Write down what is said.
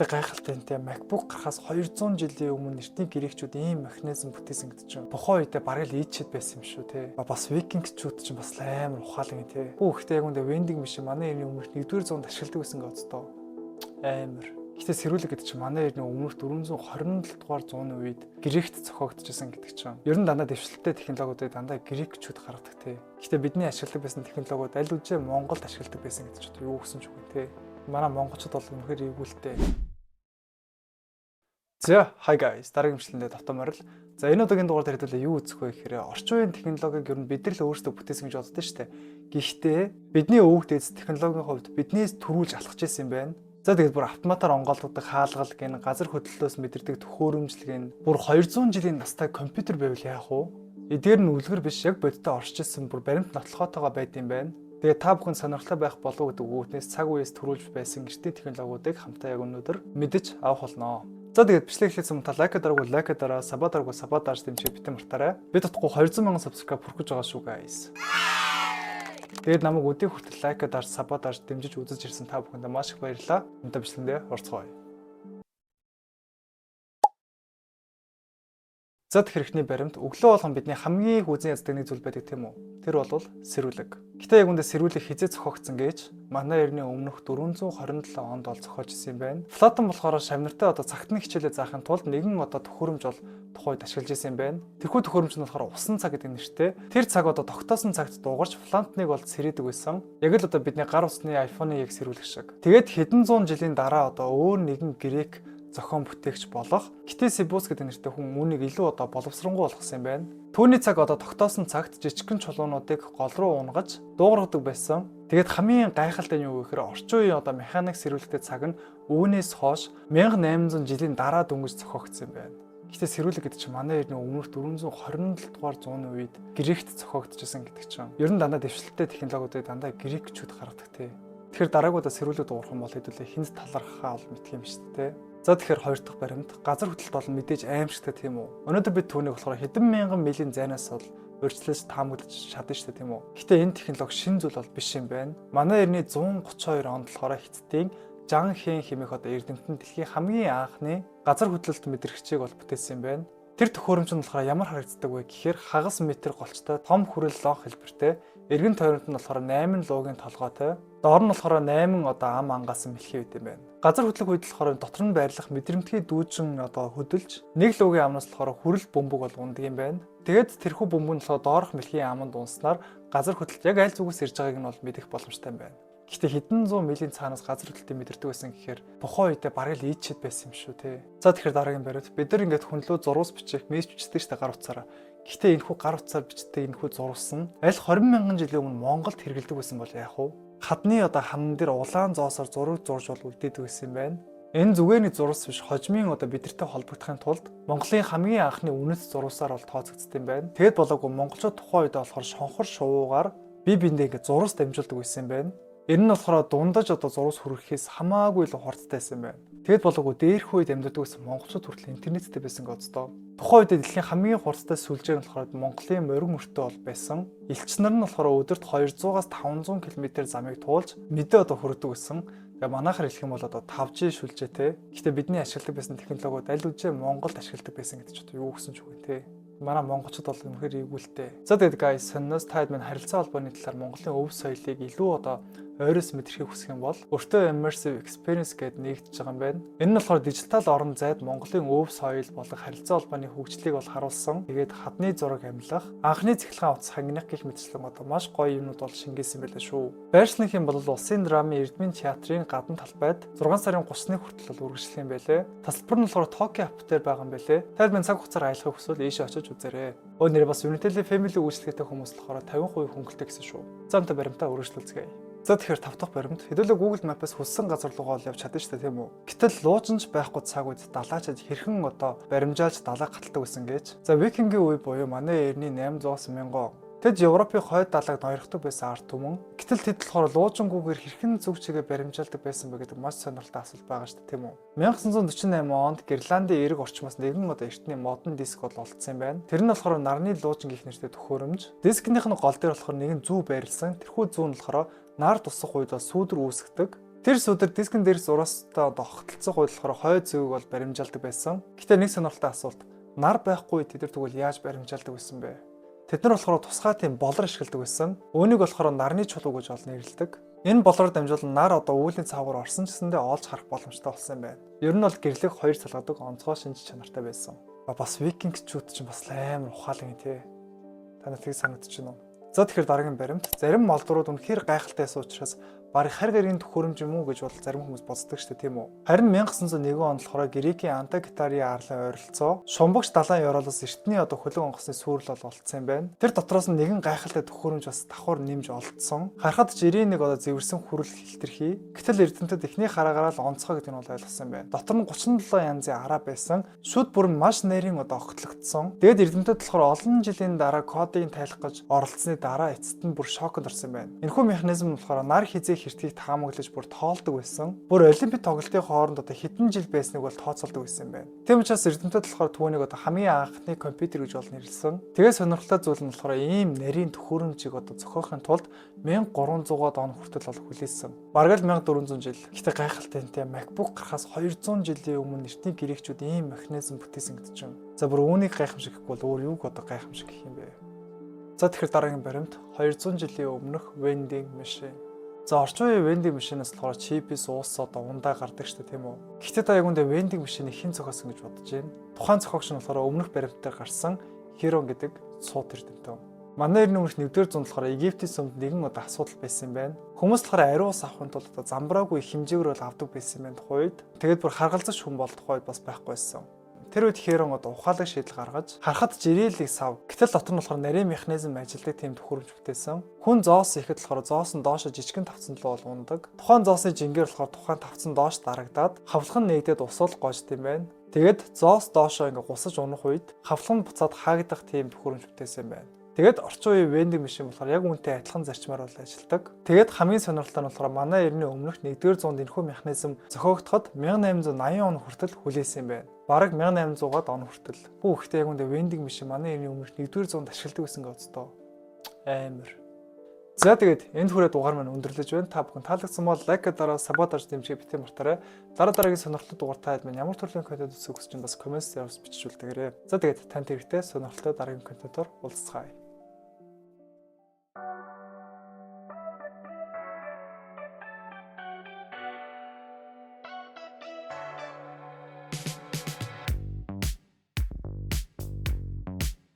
Гэтэ гайхалтай энэ MacBook гарахаас 200 жилийн өмнө эртний грекчүүд ийм механизм бүтээсэн гэдэг чинь тухайн үедээ бараг л ийчэд байсан юм шүү те. Бас викингчүүд чинь бас амар ухаалаг те. Гэхдээ яг үндэ вендинг машин манай эртний өмнөх 1-р зуунд ашигладаг байсан гэцтэй. Амар. Гэтэ сэрүүлэг гэдэг чинь манай эртний өмнөх 427 дугаар зууны үед грект зохиогдчихсан гэдэг чинь. Ер нь дандаа дэвшилттэй технологиудыг дандаа грекчүүд гаргадаг те. Гэтэ бидний ашигладаг байсан технологиуд аль үжээ Монголд ашигладаг байсан гэдэг чинь юу гэсэн ч үгүй те. Манай монголчууд бол үнэхээр эвгүүлтэй. За, hi guys. Дараагийн эмчилгээндээ дотоо морил. За, энэ удаагийн дугаар дээр хэдүүлээ юу үзэх вэ гэхээр орчин үеийн технологиг ер нь бид нар л өөрсдөө бүтээсэн гэж боддоо шүү дээ. Гэхдээ бидний өвөг дээд технологийн хувьд биднээс төрүүлж алхаж ирсэн юм байна. За, тэгээд бүр автоматар онголддог хаалгал гэн газар хөдлөлтөөс мэдэрдэг төхөөрөмжлөг гэн бүр 200 жилийн настай компьютер байвал яах вэ? Эдгээр нь үлгэр биш яг бодиттой орж ирсэн бүр баримт нотлохоотойгоо байд юм байна. Тэгээ та бүхэн сонирхолтой байх болов гэдэг үгнээс цаг үеэс төрүүлж байсан гэртийн технологиудыг хамтаа яг өнөөдөр мэдэж авах болно. За тэгээд бичлэг эхлэсэн мөн та лайк дараагүй, саба дарж дэмжиж битэн мартаарай. Бид утгагүй 200 мянган subscribe хүрэх гэж байгаа шүү guys. Тэгээд намайг өдөө хүртэл лайк дарж, саба дарж дэмжиж үзэж ирсэн та бүхэндээ маш их баярлалаа. Өнөөдөр бичлэгэндээ орцгоё. За тэгэхээр ихний баримт өглөө болгон бидний хамгийн хүзэн яздаг нэг зүйл байдаг тийм үү? Тэр бол сэрүүлэг. Гэтэ яг үндэ сэрүүлэг хизээ зохиогдсон гэж манай эртний өмнөх 427 онд бол зохиожсэн юм байна. Платон болохоор шавнартай цагтны хичээлээ заахын тулд нэгэн төхөөрөмж бол тухайд ашиглаж ирсэн юм байна. Тэрхүү төхөөрөмж нь болохоор усан цаг гэдэг нэртэй. Тэр цаг тогтоосон цагт дуугарч плантныг бол сэрээдэг байсан. Яг л бидний гар усны iPhone-ыг яг сэрүүлэх шиг. Тэгээд хэдэн зуун жилийн дараа өөр нэгэн грек зохион бүтээгч болох Ктесибус гэдэг нэртэй хүн үүнийг илүү боловсронгуй болгосон юм байна. Түүний цаг тогтоосон цагт жижигхэн чулуунуудыг гол руу унгаж дуугаргадаг байсан. Тэгээд хамгийн гайхалтай нь юу гэхээр орчин үеийн механик сэрүүлэгтэй цаг нь үүнээс хойш 1800 жилийн дараа дөнгөж зохиогдсон юм байна. Гэхдээ сэрүүлэг гэдэг чинь манай эртний өмнөх 427 дугаар зууны үед грект зохиогдчихсан гэдэг чинь. Ер нь дандаа дэвшилттэй технологиудыг дандаа грекчүүд гаргадаг те. Тэгэхээр дараагуудаа сэрүүлэг дуурах юм бол хэдүүлээ хинт талархахаа ол мэдх юм шүү дээ. За тэгэхээр хоёр дахь баримт газар хөдлөлт бол мэдээж аимшигтай тийм үү. Өнөөдөр бид түүнийг болохоор хэдэн мянган милийн зайнаас бол өөрчлөөс таамаглаж чадна шүү дээ тийм үү. Гэхдээ энэ технологи шинэ зүйл бол биш юм байна. Манай эртний 132 онд болохоор Хятадын Жан Хэн хэмээх эрдэмтэн дэлхийн хамгийн анхны газар хөдлөлт мэдрэгчийг бол бүтээсэн юм байна. Тэр төхөөрөмж нь болохоор ямар харагддаг вэ гэхээр хагас метр голчтой том хүрэл лог хэлбэртэй, эргэн тойронд нь болохоор 8 луугийн толгойтой, доор нь болохоор 8 ам ангаас мэлхий байд юм байна. Газар хөдлөх үед болохоор дотор нь байрлах мэдрэмтгий дүүжин хөдөлж нэг луугийн амнаас болохоор хүрэл бөмбөг бол ундаг юм байна. Тэгээд тэрхүү бөмбөг нь болохоор доорх мэлхийн аманд унснаар газар хөдлөлт яг аль зүгээс ирж байгааг нь бол мэдэх боломжтой юм байна. Гэхдээ хэдэн зуун милийн цаанаас газар хөдлөлтийг мэдэрдэг байсан гэхээр тухайн үедээ бараг л ийчэд байсан юм шүү те. За тэгэхээр дараагийн баримт бид нар ингээд хүнлөө зурвас бичих, мессеж бичдэг штэ гар утсаараа. Гэхдээ энэхүү гар утсаар бичдэг энэхүү зурвас нь аль 20 мянган жилийн өмнө Монголд хэрэглэдэг байсан бол яах вэ? Хадны хаман дээр улаан зоосоор зураг зурж бол үлдээдэг байсан юм байна. Энэ зүгээр нэг зурвас биш, хожмын бидэртэй холбогдохын тулд Монголын хамгийн анхны үнэт зурвасаар бол тооцогдсон юм байна. Тэгэд болоогүй монголчууд тухайн үед болохоор шонхор шувуугаар бие биендээ ингээд зурвас дамжуулдаг байсан юм байна. Энэ нь болохоор дундаж зурвас хүргэхээс хамаагүй л хурдтай байсан юм байна. Тэгэд болоогүй дээрх үед амьдардаг байсан монголчууд хүртэл интернеттэй байсан гоцдоо. Тухайн үед дэлхийн хамгийн хурдтай сүлжээ нь болохоор Монголын морин өртөө бол байсан. Элч нар нь болохоор өдөрт 200-аас 500 км замыг туулж мэдээ хүргэдэг байсан. Тэгээ манайхаар хэлэх юм бол 5G сүлжээтэй. Гэхдээ бидний ашигладаг байсан технологиуд аль үжээ Монголд ашигладаг байсан гэдэг чинь юу гэсэн ч үгүй те. Манай монголчууд бол үнэхээр эвгүүлтэй. За тэгээд guys, сонноос таад маань харилцаа холбооны талаар Монголын өв соёлыг илүү ойроос мэдрэхийг хүсэх юм бол өөртөө immersive experience гэдэг нэгдэж байгаа юм байна. Энэ нь болохоор дижитал орон зайд Монголын өв соёл болон харилцаа холбооны хөгжлийг бол харуулсан. Тэгээд хадны зураг амьлах, анхны цэглэхэн утас хангинах гэх мэтчлэн маш гоё юмнууд бол шингээсэн байлаа шүү. Байршлах юм бол улсын драмын Эрдмийн театрын гадна талбайд 6 сарын 30-ны хүртэл үргэлжлэх юм байлээ. Тасалбар нь болохоор Токио хавт дээр байгаа юм байлээ. Таад минь цаг хугацаар аялахыг хүсвэл ийшээ очиж үзээрэй. Нэр бас Unitel Family үйлчлэгтэй хүмүүс болохоор 50% хөнгөлтэй гэсэн шүү. За энэ баримтаа үргэлжлүүлцгээе. За тэгэхээр 5 дахь баримт хэдүүлээ Google Map-аас хүссэн газар руугаа явж чадна шүү дээ тийм үү. Гэтэл луужинч байхгүй цаг үед далаачаад хэрхэн баримжаалж далаа гаталдаг байсан гэж. За Викингийн үе буюу манай эртний 800-аас 1000 тэд Европын хойд далайг ноёрхдог байсан ард түмэн. Гэтэл тэд болохоор луужингүйгээр хэрхэн зүг чигээ баримжаалдаг байсан бэ гэдэг маш сонирхолтой асуулт байгаа шүү дээ тийм үү. 1948 онд Гренландын эрэг орчмоос нэгэн эртний модон диск бол олдсон юм байна. Тэр нь болохоор нарны луужин гэх нэртэй төхөөрөмж. Дискнийх нь гол дээр болохоор нэгэн зүү байрлсан. Тэрхүү зүү нь болохоор нар тусах үед сүүдэр үүсгдэг. Тэр сүдэр дискэн дээрс ураастай огтлцох хойдлохоор хойд зүгийг бол баримжаалдаг байсан. Гэхдээ нэг сонирхолтой асуулт. Нар байхгүй тэд нар тэгвэл яаж баримжаалдаг байсан бэ? Тэд нар болохоор тусгай тийм болор ашигладаг байсан. Үүнийг болохоор нарны чулуу гэж ол нэрлэдэг. Энэ болоор дамжуулан нар одоо үүлийн цаагаар орсон ч гэсэндээ олж харах боломжтой болсон юм байна. Ер нь бол гэрлэг хоёр салгадаг онцгой шинж чанартай байсан. Бас викингчүүд ч бас амар ухаалаг юм тий. Та нарт тийг санагдчих нь. За тэгэхээр дараагийн баримт. Зарим молдурууд үнэхээр гайхалтай байсан учраас бараг харь гаригийн төхөөрөмж юм уу гэж бол зарим хүмүүс боддог шүү дээ, тийм үү? Харин 1901 онд болохоор Грекийн Антагитарын арлын ойролцоо Шумбагч далайн ёроолоос эртний одоо хөлөг онгоцны сүрэл бол олдсон юм байна. Тэр дотроос нь нэгэн гайхалтай төхөөрөмж бас давхар нэмж олдсон. Харахад 91 одоо зэвэрсэн хүрэл хилтерхий. Гэтэл эрдэмтэд эхний хараагаараа л онцгой гэдэг нь бол ойлгосон юм байна. Дотор нь 37 янзын араа байсан. Шүд бүр маш нарийн одоо огтлогдсон. Тэгээд эрдэмтэд болохоор олон жилийн дараа кодыг тайлах гэж оролцсны дараа эцэст нь бүр шоконд орсон юм байна. Энэхүү механизм нь болохоор нар хизээ хэртгийг таамаглаж бүр тоолдог байсан. Бүр олимпик тоглолтын хооронд одоо хэдэн жил байсныг бол тооцоолдог байсан юм байна. Тэм учраас эрдэмтэд болохоор түүнийг одоо хамгийн анхны компьютер гэж бол нэрлсэн. Тэгээд сонирхолтой зүйл нь болохоор ийм нарийн төхөөрөмжийг одоо зохиохын тулд 1300-аад он хүртэл бол хүлээсэн. Бараг л 1400 жил. Гэхдээ гайхалтай энэ тийм MacBook гарахаас 200 жилийн өмнө эртний грекчүүд ийм механизм бүтээсэн гэдэг чинь. За бүр үүнийг гайхамшиг гэхгүй бол өөр юуг одоо гайхамшиг гэх юм бэ? За тэгэхээр дараагийн баримт 200 жилийн өмнөх vending machine. За орчин үеийн vending machine-аас болохоор чипээс уус одоо ундаа гардаг шүү дээ, тийм үү? Гэхдээ та яг үндэ vending machine-ийг хэн зохиосон гэж бодож байна? Тухайн зохиогч нь болохоор өмнөх баримтаар гарсан Херон гэдэг цууд эрдэмтэн. Манай эртний өмнөх 1-р зуунд болохоор Египтийн сүмд нэгэн одоо асуудал байсан юм байна. Хүмүүс болохоор ариус авахын тулд одоо замбраагүй хэмжээгээр бол авдаг байсан юм байна тухайд. Тэгээд бүр харгалзаж хүн бол тухайд бас байхгүй байсан. Тэр үед Херон одоо ухаалаг шийдэл гаргаж харахад жирээлийг сав. Гэтэл дотор нь болохоор нарийн механизм ажилладаг тийм төхөөрөмж бүтээсэн. Хүн зоос ихэд болохоор зоос нь доошо жижигхэн тавцан руу бол ундаг. Тухайн зоосны жингээр болохоор тухайн тавцан доош дарагдаад хавлах нь нэгдээд усуул гоожд юм байна. Тэгээд зоос доошо ингээ гусаж унах үед хавлах нь буцаад хаагдах тийм төхөөрөмж бүтээсэн юм байна. Тэгээд орчин үеийн vending machine болохоор яг үүнтэй адилхан зарчмаар бол ажилладаг. Тэгээд хамгийн сонирхолтой нь болохоор манай эртний өмнөх 1-р зуунд энэхүү механизм зохиогдоход 1880 он хүртэл хүлээсэн юм байна. Бараг 1800-аад он хүртэл. Бүү ихтэй яг үүндээ vending machine манай эртний өмнөх 1-р зуунд ашигладаг байсан гэвчтэй. Амар. За тэгээд энд хүрээ дугаар маань өндөрлөж байна. Та бүхэн таалагдсан бол лайк дараа сабодаж дэмжиж битээ мартаарай. Дараагийн сонирхолтой дугаар таад маань ямар төрлийн контент үзэх гэж бас коммент дээр бичиж үлдээгээрэй. За тэгээд танд хэрэгтэй сонирхолтой дараагийн контентоор уулзцгаая.